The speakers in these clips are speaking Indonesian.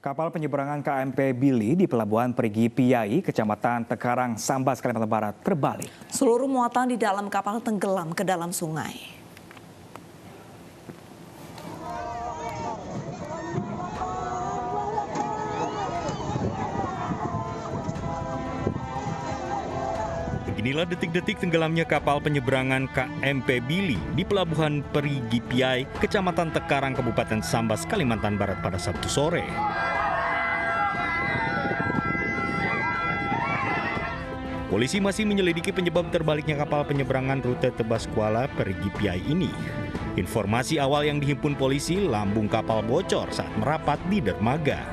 Kapal penyeberangan KMP Bili di Pelabuhan Perigi Piai, Kecamatan Tekarang, Sambas, Kalimantan Barat terbalik. Seluruh muatan di dalam kapal tenggelam ke dalam sungai. Beginilah detik-detik tenggelamnya kapal penyeberangan KMP Bili di Pelabuhan Perigi Piai, Kecamatan Tekarang, Kabupaten Sambas, Kalimantan Barat pada Sabtu sore. Polisi masih menyelidiki penyebab terbaliknya kapal penyeberangan rute Tebas Kuala Perigi Piai ini. Informasi awal yang dihimpun polisi, lambung kapal bocor saat merapat di dermaga.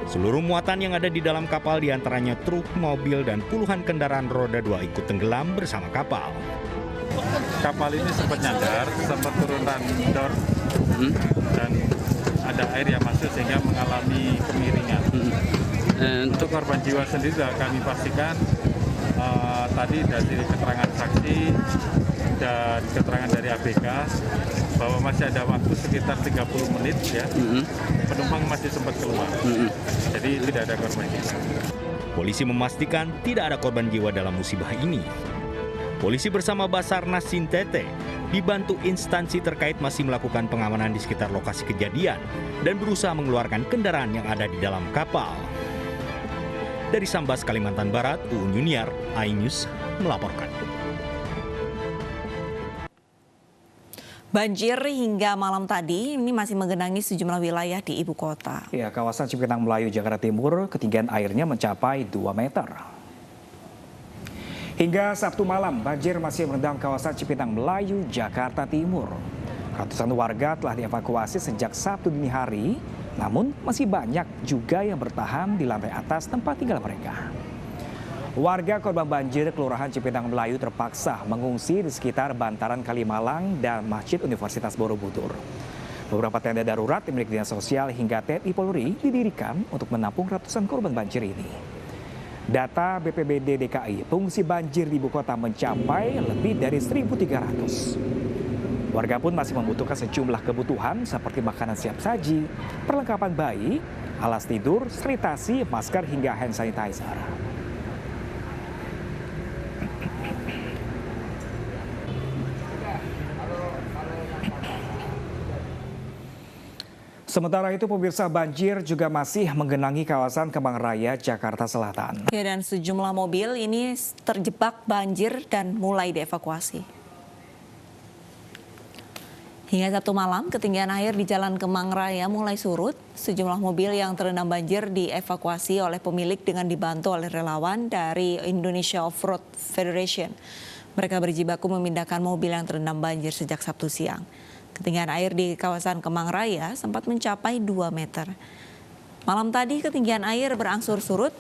Seluruh muatan yang ada di dalam kapal diantaranya truk, mobil, dan puluhan kendaraan roda 2 ikut tenggelam bersama kapal. Kapal ini sempat nyadar, sempat turunan dor, dan ada air yang masuk sehingga mengalami kemiringan. Untuk korban jiwa sendiri sudah kami pastikan tadi dari keterangan saksi dan keterangan dari ABK bahwa masih ada waktu sekitar 30 menit ya, penumpang masih sempat keluar, jadi tidak ada korban jiwa. Polisi memastikan tidak ada korban jiwa dalam musibah ini. Polisi bersama Basarnas Sintete dibantu instansi terkait masih melakukan pengamanan di sekitar lokasi kejadian dan berusaha mengeluarkan kendaraan yang ada di dalam kapal. Dari Sambas, Kalimantan Barat, Uun Yuniar, iNews melaporkan. Banjir hingga malam tadi ini masih menggenangi sejumlah wilayah di ibu kota. Ya, kawasan Cipinang Melayu, Jakarta Timur, ketinggian airnya mencapai 2 meter. Hingga Sabtu malam, banjir masih merendam kawasan Cipinang Melayu, Jakarta Timur. Ratusan warga telah dievakuasi sejak Sabtu dini hari, namun masih banyak juga yang bertahan di lantai atas tempat tinggal mereka. Warga korban banjir Kelurahan Cipinang Melayu terpaksa mengungsi di sekitar bantaran Kalimalang dan Masjid Universitas Borobudur. Beberapa tenda darurat milik Dinas Sosial hingga TNI Polri didirikan untuk menampung ratusan korban banjir ini. Data BPBD DKI, pengungsi banjir di ibu kota mencapai lebih dari 1.300. Warga pun masih membutuhkan sejumlah kebutuhan seperti makanan siap saji, perlengkapan bayi, alas tidur, sanitasi, masker hingga hand sanitizer. Sementara itu, pemirsa, banjir juga masih menggenangi kawasan Kemang Raya, Jakarta Selatan. Ya, dan sejumlah mobil ini terjebak banjir dan mulai dievakuasi. Hingga Sabtu malam, ketinggian air di Jalan Kemang Raya mulai surut. Sejumlah mobil yang terendam banjir dievakuasi oleh pemilik dengan dibantu oleh relawan dari Indonesia Off-Road Federation. Mereka berjibaku memindahkan mobil yang terendam banjir sejak Sabtu siang. Ketinggian air di kawasan Kemang Raya sempat mencapai 2 meter. Malam tadi ketinggian air berangsur surut.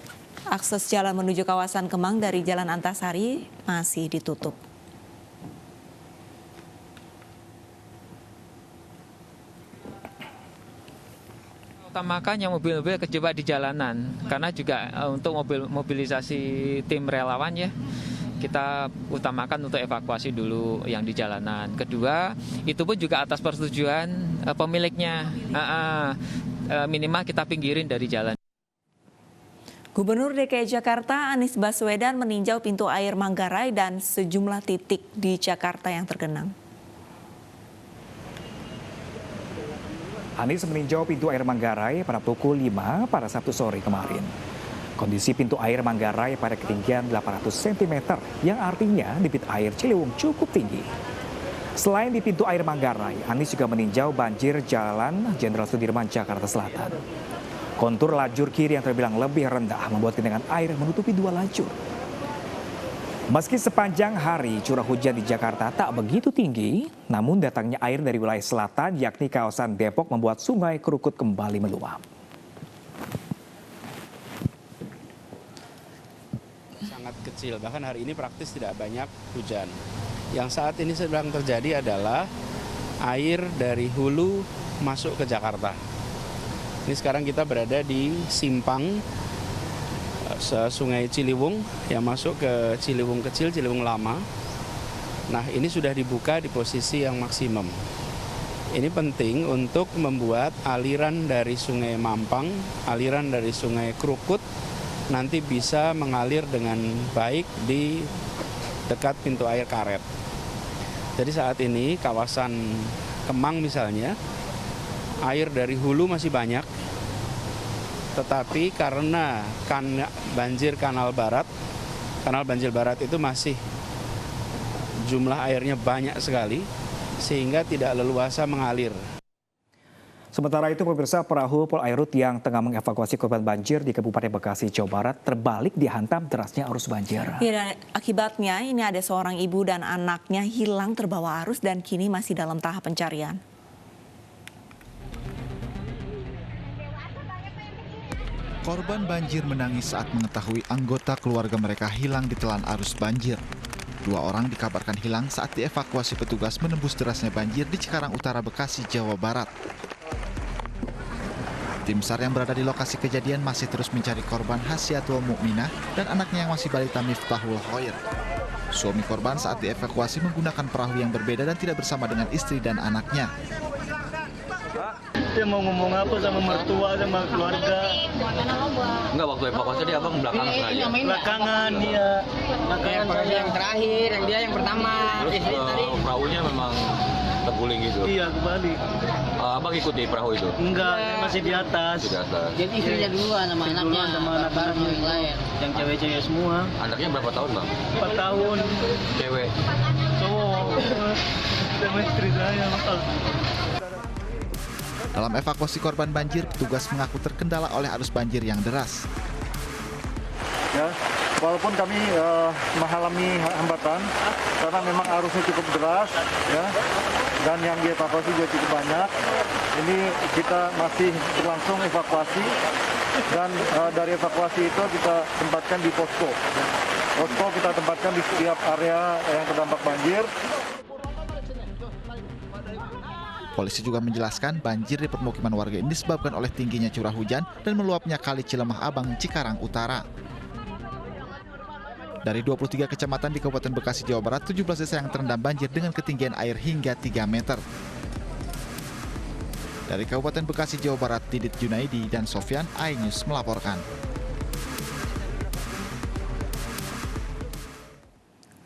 Akses jalan menuju kawasan Kemang dari Jalan Antasari masih ditutup. Utamakan yang mobil-mobil kejebak di jalanan, karena juga untuk mobilisasi tim relawan ya, kita utamakan untuk evakuasi dulu yang di jalanan. Kedua, itu pun juga atas persetujuan pemiliknya, minimal kita pinggirin dari jalan. Gubernur DKI Jakarta Anies Baswedan meninjau pintu air Manggarai dan sejumlah titik di Jakarta yang tergenang. Anies meninjau pintu air Manggarai pada pukul 5 pada Sabtu sore kemarin. Kondisi pintu air Manggarai pada ketinggian 800 cm yang artinya debit air Ciliwung cukup tinggi. Selain di pintu air Manggarai, Anies juga meninjau banjir Jalan Jenderal Sudirman, Jakarta Selatan. Kontur lajur kiri yang terbilang lebih rendah membuat genangan air menutupi 2 lajur. Meski sepanjang hari curah hujan di Jakarta tak begitu tinggi, namun datangnya air dari wilayah selatan yakni kawasan Depok membuat Sungai Krukut kembali meluap. Sangat kecil, bahkan hari ini praktis tidak banyak hujan. Yang saat ini sedang terjadi adalah air dari hulu masuk ke Jakarta. Ini sekarang kita berada di simpang Sungai Ciliwung yang masuk ke Ciliwung Kecil, Ciliwung Lama. Nah, ini sudah dibuka di posisi yang maksimum. Ini penting untuk membuat aliran dari Sungai Mampang, aliran dari Sungai Krukut nanti bisa mengalir dengan baik di dekat pintu air karet. Jadi saat ini kawasan Kemang misalnya, air dari hulu masih banyak, tetapi karena banjir Kanal Banjir Barat itu masih jumlah airnya banyak sekali, sehingga tidak leluasa mengalir. Sementara itu, pemirsa, perahu Polairut yang tengah mengevakuasi korban banjir di Kabupaten Bekasi, Jawa Barat terbalik dihantam derasnya arus banjir. Ya, dan akibatnya ini ada seorang ibu dan anaknya hilang terbawa arus dan kini masih dalam tahap pencarian. Korban banjir menangis saat mengetahui anggota keluarga mereka hilang ditelan arus banjir. 2 orang dikabarkan hilang saat dievakuasi petugas menembus derasnya banjir di Cikarang Utara, Bekasi, Jawa Barat. Tim SAR yang berada di lokasi kejadian masih terus mencari korban Hasyatul Mukminah dan anaknya yang masih balita Miftahul Khair. Suami korban saat dievakuasi menggunakan perahu yang berbeda dan tidak bersama dengan istri dan anaknya. Dia mau ngomong apa sama mertua, sama keluarga? Enggak, waktu evakuasi dia abang belakangan aja. Belakangan dia. Yang terakhir, yang pertama. Terus perahunya memang terguling gitu. Iya, kembali. Abang ikut di perahu itu? Enggak, masih di atas. Di atas. Jadi istrinya duluan sama anaknya. Sama anak-anaknya yang lain. Yang cewek-cewek semua. Anaknya berapa tahun, Bang? 4 tahun. Cewek. Cowok. Sama istri saya. Dalam evakuasi korban banjir, petugas mengaku terkendala oleh arus banjir yang deras. Ya, walaupun kami mengalami hambatan karena memang arusnya cukup deras, ya, dan yang dievakuasi juga cukup banyak. Ini kita masih berlangsung evakuasi dan dari evakuasi itu kita tempatkan di posko. Posko kita tempatkan di setiap area yang terdampak banjir. Polisi juga menjelaskan banjir di permukiman warga ini disebabkan oleh tingginya curah hujan dan meluapnya Kali Cilemah Abang, Cikarang Utara. Dari 23 kecamatan di Kabupaten Bekasi, Jawa Barat, 17 desa yang terendam banjir dengan ketinggian air hingga 3 meter. Dari Kabupaten Bekasi, Jawa Barat, Didit Junaidi dan Sofyan, iNews melaporkan.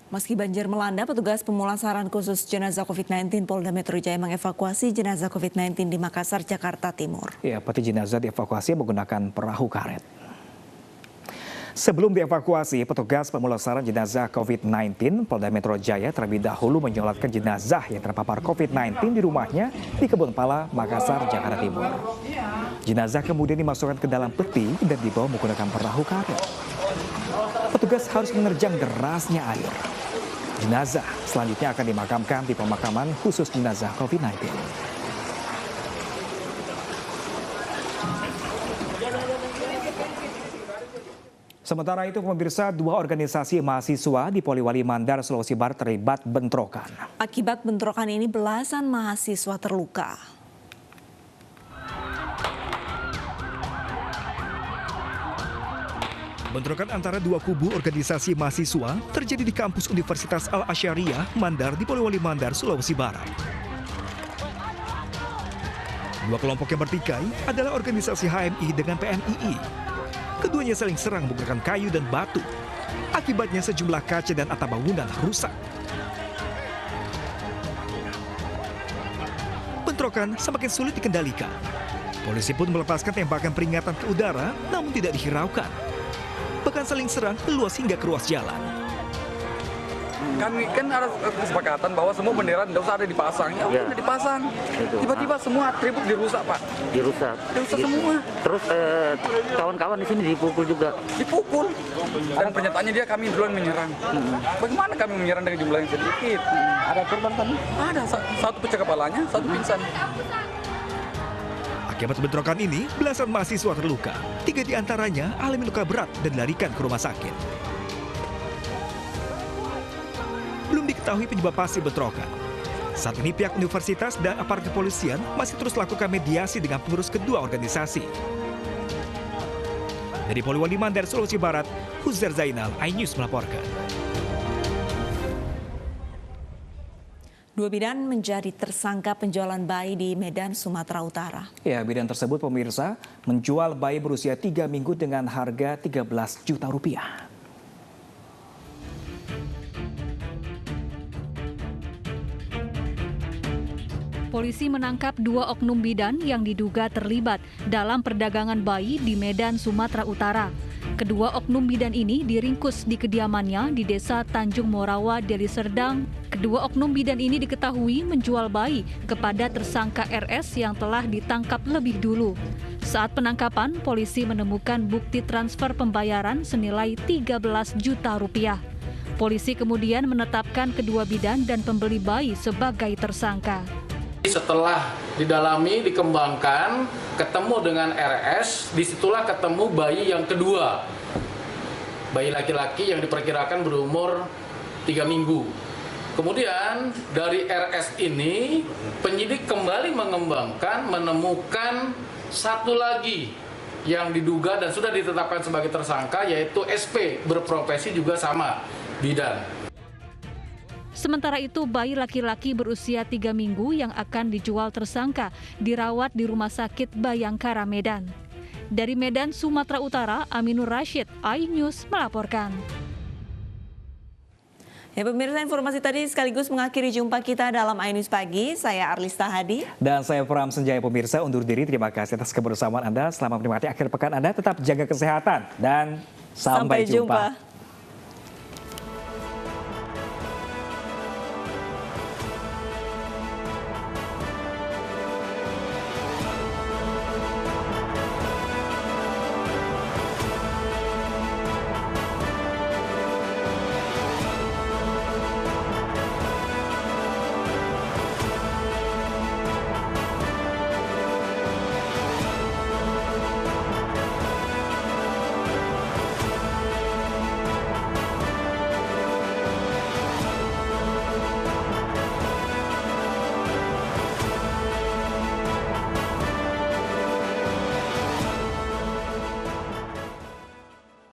Meski banjir melanda, petugas pemulasaran khusus jenazah COVID-19 Polda Metro Jaya mengevakuasi jenazah COVID-19 di Makassar, Jakarta Timur. Ya, peti jenazah dievakuasi menggunakan perahu karet. Sebelum dievakuasi, petugas pemulasaran jenazah COVID-19 Polda Metro Jaya terlebih dahulu menyolatkan jenazah yang terpapar COVID-19 di rumahnya di Kebonpala, Makassar, Jakarta Timur. Jenazah kemudian dimasukkan ke dalam peti dan dibawa menggunakan perahu karet. Petugas harus menerjang derasnya air. Jenazah selanjutnya akan dimakamkan di pemakaman khusus jenazah COVID-19. Sementara itu, pemirsa, 2 organisasi mahasiswa di Poliwali Mandar, Sulawesi Barat terlibat bentrokan. Akibat bentrokan ini, belasan mahasiswa terluka. Bentrokan antara 2 kubu organisasi mahasiswa terjadi di kampus Universitas Al-Asyariah Mandar di Poliwali Mandar, Sulawesi Barat. 2 kelompok yang bertikai adalah organisasi HMI dengan PMII. Keduanya saling serang menggunakan kayu dan batu. Akibatnya sejumlah kaca dan atap bangunan rusak. Bentrokan semakin sulit dikendalikan. Polisi pun melepaskan tembakan peringatan ke udara, namun tidak dihiraukan. Bahkan saling serang meluas hingga ke ruas jalan. Kami kan ada kesepakatan bahwa semua bendera tidak usah ada dipasang. Ya udah dipasang. Tiba-tiba semua atribut dirusak, Pak. Dirusak semua. Terus kawan-kawan di sini dipukul juga. Dipukul. Dan pernyataannya dia kami duluan menyerang. Bagaimana kami menyerang dengan jumlah yang sedikit? Ada korban kan? Ada. Satu pecah kepalanya, satu pingsan. Akibat bentrokan ini, belasan mahasiswa terluka. 3 di antaranya alami luka berat dan dilarikan ke rumah sakit. Belum diketahui penyebab pasti bentrokan. Saat ini pihak universitas dan aparat kepolisian masih terus lakukan mediasi dengan pengurus kedua organisasi. Dari Poliwali Mandar, Sulawesi Barat, Huzair Zainal, iNews melaporkan. 2 bidan menjadi tersangka penjualan bayi di Medan, Sumatera Utara. Ya, bidan tersebut pemirsa menjual bayi berusia 3 minggu dengan harga 13 juta rupiah. Polisi menangkap 2 oknum bidan yang diduga terlibat dalam perdagangan bayi di Medan, Sumatera Utara. Kedua oknum bidan ini diringkus di kediamannya di Desa Tanjung Morawa, Deli Serdang. Kedua oknum bidan ini diketahui menjual bayi kepada tersangka RS yang telah ditangkap lebih dulu. Saat penangkapan, polisi menemukan bukti transfer pembayaran senilai 13 juta rupiah. Polisi kemudian menetapkan kedua bidan dan pembeli bayi sebagai tersangka. Setelah didalami, dikembangkan, ketemu dengan RS, disitulah ketemu bayi yang kedua. Bayi laki-laki yang diperkirakan berumur 3 minggu. Kemudian dari RS ini, penyidik kembali mengembangkan, menemukan satu lagi yang diduga dan sudah ditetapkan sebagai tersangka, yaitu SP, berprofesi juga sama, bidan. Sementara itu, bayi laki-laki berusia 3 minggu yang akan dijual tersangka dirawat di Rumah Sakit Bayangkara, Medan. Dari Medan, Sumatera Utara, Aminur Rashid, iNews melaporkan. Ya pemirsa, informasi tadi sekaligus mengakhiri jumpa kita dalam iNews Pagi. Saya Arlista Hadi. Dan saya Pram Senjaya. Pemirsa, undur diri. Terima kasih atas kebersamaan Anda. Selama menikmati akhir pekan Anda, tetap jaga kesehatan. Dan sampai jumpa.